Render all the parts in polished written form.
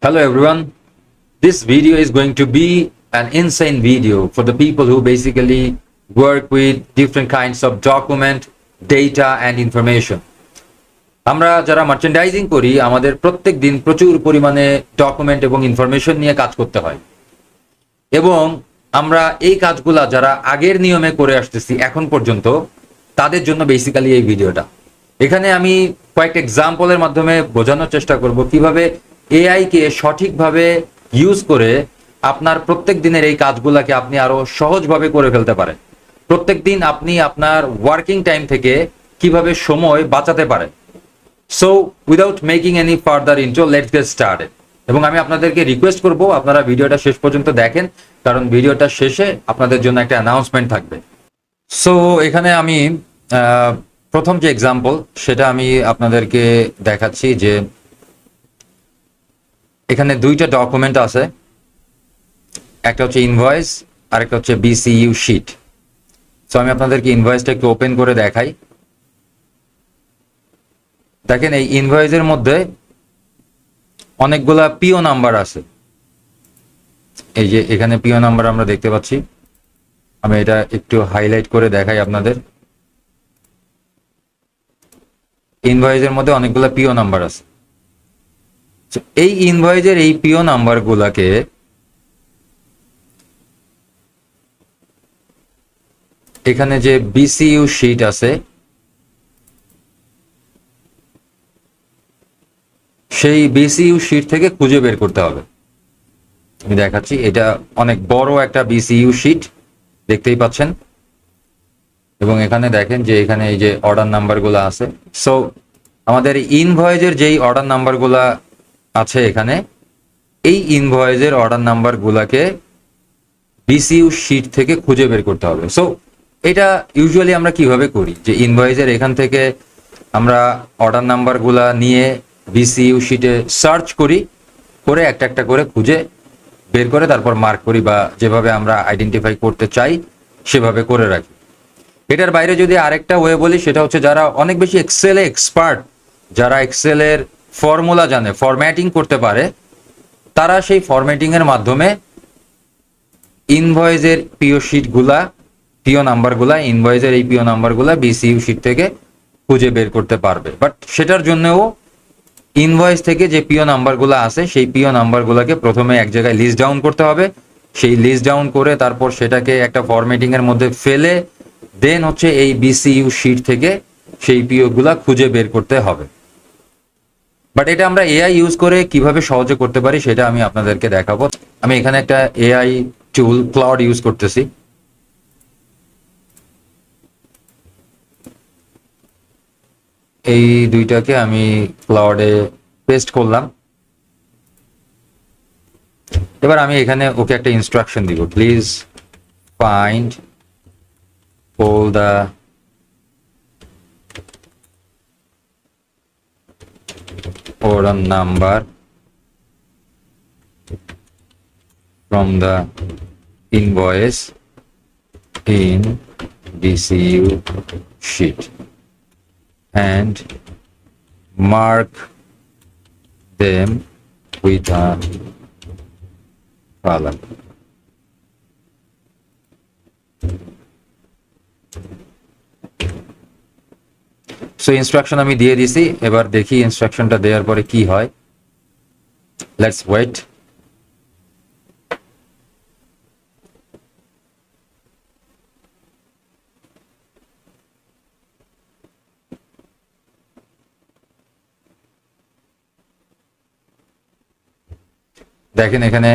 Hello everyone. This video is going to be an insane video for the people who basically work with different kinds of document, data and information. আমরা যারা merchandising করি আমাদের প্রত্যেক দিন প্রচুর পরিমাণে document এবং ইনফরমেশন নিয়ে কাজ করতে হয় এবং আমরা এই কাজগুলা যারা আগের নিয়মে করে আসতেছি এখন পর্যন্ত তাদের জন্য বেসিক্যালি এই ভিডিওটা। এখানে আমি কয়েকটা এক্সাম্পলের মাধ্যমে বোঝানোর চেষ্টা করব কিভাবে এআই কে সঠিকভাবে ইউজ করে আপনার প্রত্যেক দিনের এই কাজগুলোকে আপনি আরো সহজভাবে করে ফেলতে পারেন। প্রত্যেক দিন আপনি আপনার ওয়ার্কিং টাইম থেকে কিভাবে সময় বাঁচাতে পারেন। So without making any further intro, let's get started. এবং আমি আপনাদেরকে রিকোয়েস্ট করব আপনারা ভিডিওটা শেষ পর্যন্ত দেখেন, কারণ ভিডিওটা শেষে আপনাদের জন্য একটা অ্যানাউন্সমেন্ট থাকবে। সো এখানে আমি প্রথম যে এক্সাম্পল সেটা আমি আপনাদেরকে দেখাচ্ছি যে এখানে দুইটা ডকুমেন্ট আছে, একটা হচ্ছে ইনভয়েস আর একটা হচ্ছে বিসিইউ শিট। সো আমি আপনাদেরকে ইনভয়েসটা একটু ওপেন করে দেখাই। দেখেন এই ইনভয়েসের মধ্যে অনেকগুলা পিও নাম্বার আছে। এই যে এখানে পিও নাম্বার আমরা দেখতে পাচ্ছি। আমি এটা একটু হাইলাইট করে দেখাই আপনাদের। ইনভয়েসের মধ্যে অনেকগুলা পিও নাম্বার আছে। এই ইনভয়েসের এই পিও নাম্বার গুলাকে এখানে যে বিসিইউ শিট আছে সেই বিসিইউ শিট থেকে খুঁজে বের করতে হবে। আমি দেখাচ্ছি, এটা অনেক বড় একটা বিসিইউ শিট দেখতেই পাচ্ছেন এবং এখানে দেখেন যে এখানে এই যে অর্ডার নাম্বারগুলো আছে। সো আমাদের ইনভয়েসের যেই অর্ডার নাম্বারগুলো আছে এখানে, এই ইনভয়েসের অর্ডার নাম্বারগুলোকে বিসিইউ শিট থেকে খুঁজে বের করতে হবে। সো এটা ইউজুয়ালি আমরা কিভাবে করি যে ইনভয়েসের এখান থেকে আমরা অর্ডার নাম্বারগুলো নিয়ে বিসিইউ শিটে সার্চ করি, করে একটা একটা করে খুঁজে বের করে তারপর মার্ক করি বা যেভাবে আমরা আইডেন্টিফাই করতে চাই সেভাবে করে রাখি। এটার বাইরে যদি আরেকটা ওয়ে বলি সেটা হচ্ছে যারা অনেক বেশি এক্সেলে এক্সপার্ট, যারা এক্সেলের ফর্মুলা জানে, ফরম্যাটিং করতে পারে, তারা সেই ফরম্যাটিং এর মাধ্যমে ইনভয়েসের পিও শিটগুলা, পিও নাম্বারগুলা, ইনভয়েসের এই পিও নাম্বারগুলা বিসিইউ শিট থেকে খুঁজে বের করতে পারবে। বাট সেটার জন্যও ইনভয়েস থেকে যে পিও নাম্বারগুলো আছে সেই পিও নাম্বারগুলোকে প্রথমে এক জায়গায় লিস্ট ডাউন করতে হবে। সেই লিস্ট ডাউন করে তারপর সেটাকে একটা ফরম্যাটিং এর মধ্যে ফেলে দেন হচ্ছে এই বিসিইউ শিট থেকে সেই পিও গুলা খুঁজে বের করতে হবে। বাট এটা আমরা এআই ইউজ করে কিভাবে সহজে করতে পারি সেটা আমি আপনাদেরকে দেখাবো। আমি এখানে একটা এআই টুল ক্লাউড ইউজ করতেছি। এই দুইটাকে আমি ক্লাউডে পেস্ট করলাম। এবার আমি এখানে ওকে একটা ইনস্ট্রাকশন দিব, please find all the order number from the invoice in BCU sheet and mark them with a column. So instruction আমি দিয়ে দিছি, এবার দেখি ইনস্ট্রাকশনটা দেওয়ার পরে কি হয়। Let's wait. দেখেন এখানে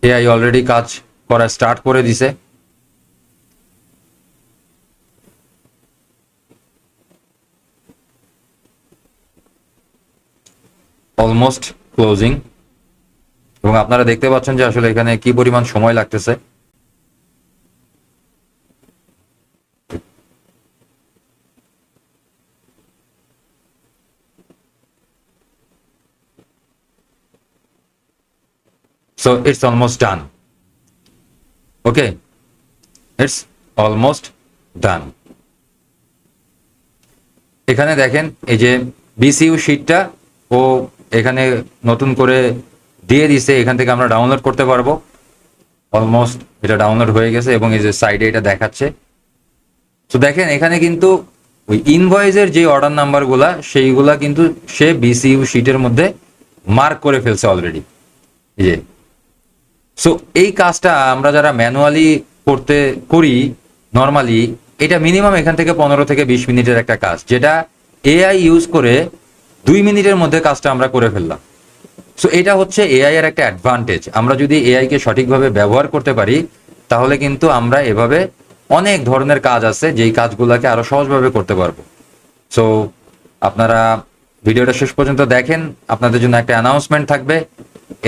এআই অলরেডি কাজ করা স্টার্ট করে দিছে। অলমোস্ট ক্লোজিং এবং আপনারা দেখতে পাচ্ছেন যে আসলে এখানে কি পরিমাণ সময় লাগতেছে। So it's almost done. Okay, it's almost done. এখানে দেখেন এই যে বিসিইউ শিটটা ও এখানে নতুন করে দিয়ে দিছে, এখান থেকে আমরা ডাউনলোড করতে পারবো। অলমোস্ট এটা ডাউনলোড হয়ে গেছে এবং এই যে সাইডে এটা দেখাচ্ছে। তো দেখেন এখানে কিন্তু ওই ইনভয়েসের যে অর্ডার নাম্বারগুলা সেইগুলা কিন্তু সে বিসিইউ শিটের মধ্যে মার্ক করে ফেলছে অলরেডি। যে সো এই কাজটা আমরা যারা ম্যানুয়ালি করি নর্মালি, এটা মিনিমাম এখান থেকে 15 থেকে 20 মিনিটের একটা কাজ, যেটা এআই ইউজ করে 2 মিনিটের মধ্যে কাজটা আমরা করে ফেললাম। সো এটা হচ্ছে এআই এর একটা অ্যাডভান্টেজ। আমরা যদি এআই কে সঠিকভাবে ব্যবহার করতে পারি তাহলে কিন্তু আমরা এভাবে অনেক ধরনের কাজ আছে যেই কাজগুলোকে আরো সহজভাবে করতে পারবো। সো আপনারা ভিডিওটা শেষ পর্যন্ত দেখেন, আপনাদের জন্য একটা অ্যানাউন্সমেন্ট থাকবে।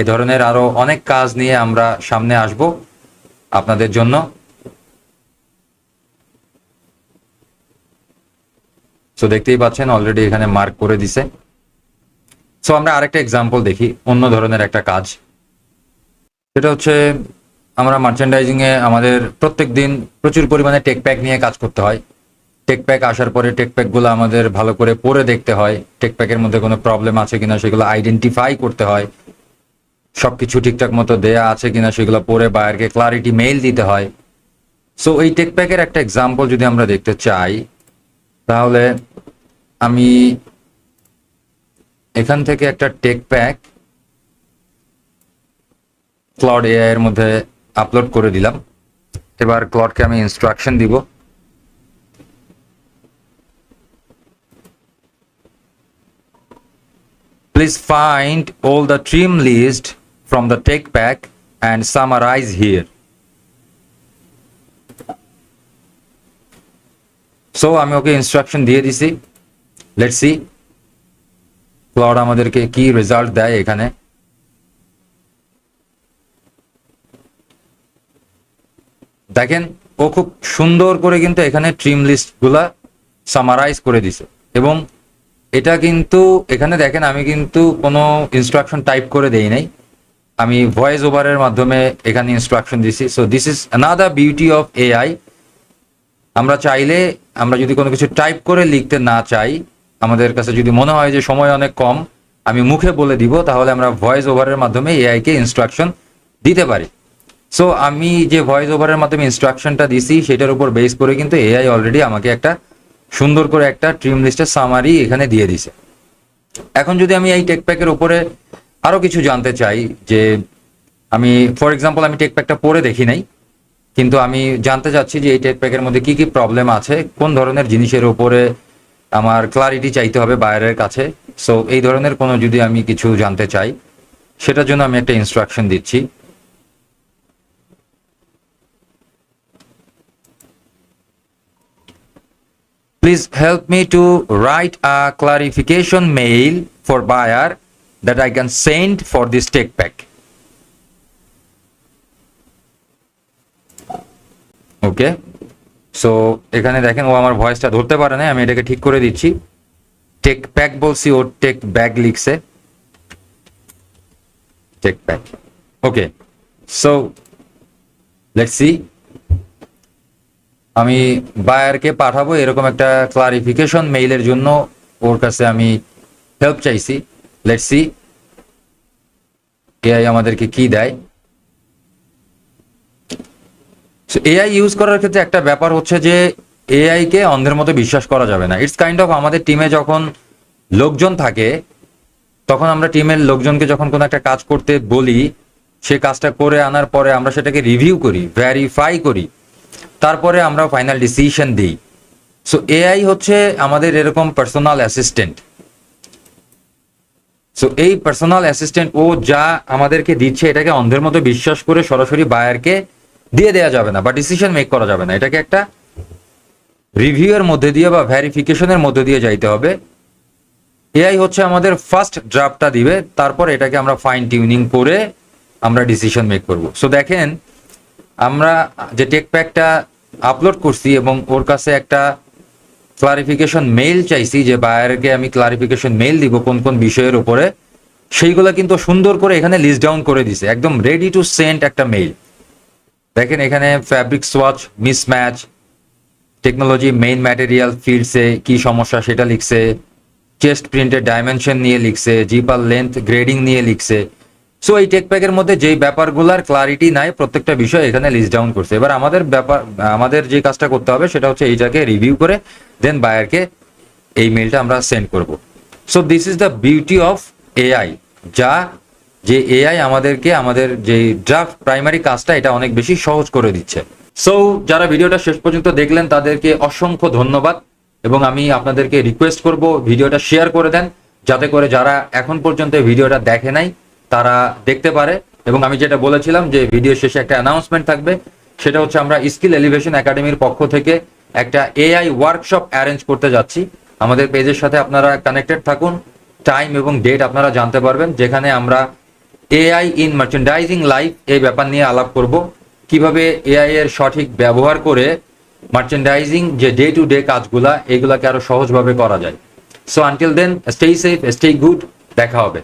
এ ধরনের আরো অনেক কাজ নিয়ে আমরা সামনে আসব আপনাদের জন্য। সো দেখতেই পাচ্ছেন অলরেডি এখানে মার্ক করে দিছে। সো আমরা আরেকটা এক্সাম্পল দেখি, অন্য ধরনের একটা কাজ। সেটা হচ্ছে আমরা মার্চেন্ডাইজিং এ আমাদের প্রত্যেক দিন প্রচুর পরিমাণে টেক প্যাক নিয়ে কাজ করতে হয়। টেক প্যাক আসার পরে টেক প্যাকগুলো আমাদের ভালো করে পড়ে দেখতে হয়, টেক প্যাকের মধ্যে কোনো প্রবলেম আছে কিনা সেগুলো আইডেন্টিফাই করতে হয়, সবকিছু ঠিকঠাক মতো দেয়া আছে কিনা সেগুলো পড়ে বায়ারকে ক্লারিটি মেইল দিতে হয়। সো এই টেক প্যাকের একটা এক্সাম্পল যদি আমরা দেখতে চাই তাহলে আমি এখান থেকে একটা টেক প্যাক ক্লাউড এআই এর মধ্যে আপলোড করে দিলাম। এবার ক্লাউডকে আমি ইনস্ট্রাকশন দিব, please find all the trim list from the tech pack and summarise here. So আমি ওকে ইনস্ট্রাকশন দিয়ে দিছি। লেটস সি ক্লাউড আমাদেরকে কি রেজাল্ট দেয়। এখানে দেখেন ও খুব সুন্দর করে কিন্তু এখানে ট্রিম লিস্ট গুলা সামারাইজ করে দিছে এবং এটা কিন্তু এখানে দেখেন আমি কিন্তু কোনো ইনস্ট্রাকশন টাইপ করে দেই নাই, আমি ভয়েস ওভারের মাধ্যমে এখানে ইনস্ট্রাকশন দিছি। So this is another beauty of AI. আমরা চাইলে আমরা যদি কোনো কিছু টাইপ করে লিখতে না চাই, আমাদের কাছে যদি মনে হয় যে সময় অনেক কম, আমি মুখে বলে দিব, তাহলে আমরা ভয়েস ওভারের মাধ্যমে এআই কে ইনস্ট্রাকশন দিতে পারি। সো আমি যে ভয়েস ওভারের মাধ্যমে ইনস্ট্রাকশনটা দিছি সেটার উপর বেস করে কিন্তু এআই অলরেডি আমাকে একটা সুন্দর করে একটা ট্রিম লিস্টের সামারি এখানে দিয়ে দিছে। এখন যদি আমি এই টেক প্যাকের উপরে আরো কিছু জানতে চাই, যে আমি ফর এক্সাম্পল আমি টেক প্যাকটা পড়ে দেখি নাই, কিন্তু আমি জানতে চাচ্ছি যে এই টেক প্যাকের মধ্যে কি কি প্রবলেম আছে, কোন ধরনের জিনিসের উপরে আমার ক্লারিটি চাইতে হবে বাইরের কাছে। সো এই ধরনের কোনো যদি আমি কিছু জানতে চাই সেটার জন্য আমি একটা ইনস্ট্রাকশন দিচ্ছি। Please help me to write a clarification mail for buyer that I can send for this tech pack. Okay, so এখানে দেখেন ও আমার ভয়েসটা ধরতে পারে না, আমি এটাকে ঠিক করে দিচ্ছি। টেক প্যাক বলছি, ও টেক ব্যাগ লিখছে, tech pack. Okay, so let's see আমি বায়ারকে পাঠাবো এরকম একটা ক্লারিফিকেশন মেইলের জন্য, ওর কাছে আমি হেল্প চাইছি। লেটস সি এআই আমাদেরকে কি দেয়। এআই ইউজ করার ক্ষেত্রে একটা ব্যাপার হচ্ছে যে এআই কে অন্ধের মতো বিশ্বাস করা যাবে না। ইটস কাইন্ড অফ আমাদের টিমে যখন লোকজন থাকে তখন আমরা টিমের লোকজনকে যখন কোনো একটা কাজ করতে বলি, সে কাজটা করে আনার পরে আমরা সেটাকে রিভিউ করি, ভেরিফাই করি, তারপরে আমরা ফাইনাল ডিসিশন দিই। সো এআই হচ্ছে আমাদের এরকম পার্সোনাল অ্যাসিস্ট্যান্ট। সো এই পার্সোনাল অ্যাসিস্ট্যান্ট ও যা আমাদেরকে দিচ্ছে এটাকে অন্ধের মতো বিশ্বাস করে সরাসরি বায়ারকে দিয়ে দেওয়া যাবে না বা ডিসিশন মেক করা যাবে না, এটাকে একটা রিভিউ এর মধ্যে দিয়ে বা ভেরিফিকেশনের মধ্যে দিয়ে যাইতে হবে। এআই হচ্ছে আমাদের ফার্স্ট ড্রাফটটা দিবে, তারপর এটাকে আমরা ফাইন টিউনিং করে আমরা ডিসিশন মেক করব। সো দেখেন আমরা যে টেক প্যাকটা আপলোড করছি এবং ওর কাছে একটা ক্লারিফিকেশন মেইল চাইছি, যে বায়ারকে আমি ক্লারিফিকেশন মেইল দিব কোন কোন বিষয়ের উপরে, সেইগুলো কিন্তু সুন্দর করে এখানে লিস্ট ডাউন করে দিছে, একদম রেডি টু সেন্ড একটা মেইল। দেখেন এখানে fabric swatch mismatch, technology main material ফিল্ডসে কি সমস্যা সেটা লিখছে, চেস্ট প্রিন্টের ডাইমেনশন নিয়ে লিখছে, জিপার লেন্থ গ্রেডিং নিয়ে লিখছে। সো এই টেক প্যাকের মধ্যে যেই ব্যাপারগুলোর ক্লারিটি নাই প্রত্যেকটা বিষয় এখানে লিস্ট ডাউন করছে। এবার আমাদের যে কাজটা করতে হবে সেটা হচ্ছে এইটাকে রিভিউ করে দেন বায়ারকে এই মেলটা আমরা সেন্ড করব। So this is the beauty of AI, যে এআই আমাদেরকে আমাদের যে ড্রাফট প্রাইমারি কাজটা এটা অনেক বেশি সহজ করে দিচ্ছে। সো যারা ভিডিওটা শেষ পর্যন্ত দেখলেন তাদেরকে অসংখ্য ধন্যবাদ, এবং আমি আপনাদেরকে রিকোয়েস্ট করব ভিডিওটা শেয়ার করে দেন, যাতে করে যারা এখন পর্যন্ত ভিডিওটা দেখে নাই তারা দেখতে পারে। এবং আমি যেটা বলেছিলাম যে ভিডিও শেষে একটা অ্যানাউন্সমেন্ট থাকবে, সেটা হচ্ছে আমরা স্কিল এলিভেশন একাডেমির পক্ষ থেকে একটা এআই ওয়ার্কশপ অ্যারেঞ্জ করতে যাচ্ছি। আমাদের পেজের সাথে আপনারা কানেক্টেড থাকুন, টাইম এবং ডেট আপনারা জানতে পারবেন, যেখানে আমরা এআই ইন মার্চেন্ডাইজিং লাইফ এই ব্যাপার নিয়ে আলাপ করব, কিভাবে এআই এর সঠিক ব্যবহার করে মার্চেন্ডাইজিং যে ডে টু ডে কাজগুলা এইগুলাকে আরো সহজভাবে করা যায়। So until then, stay safe, stay good, দেখা হবে।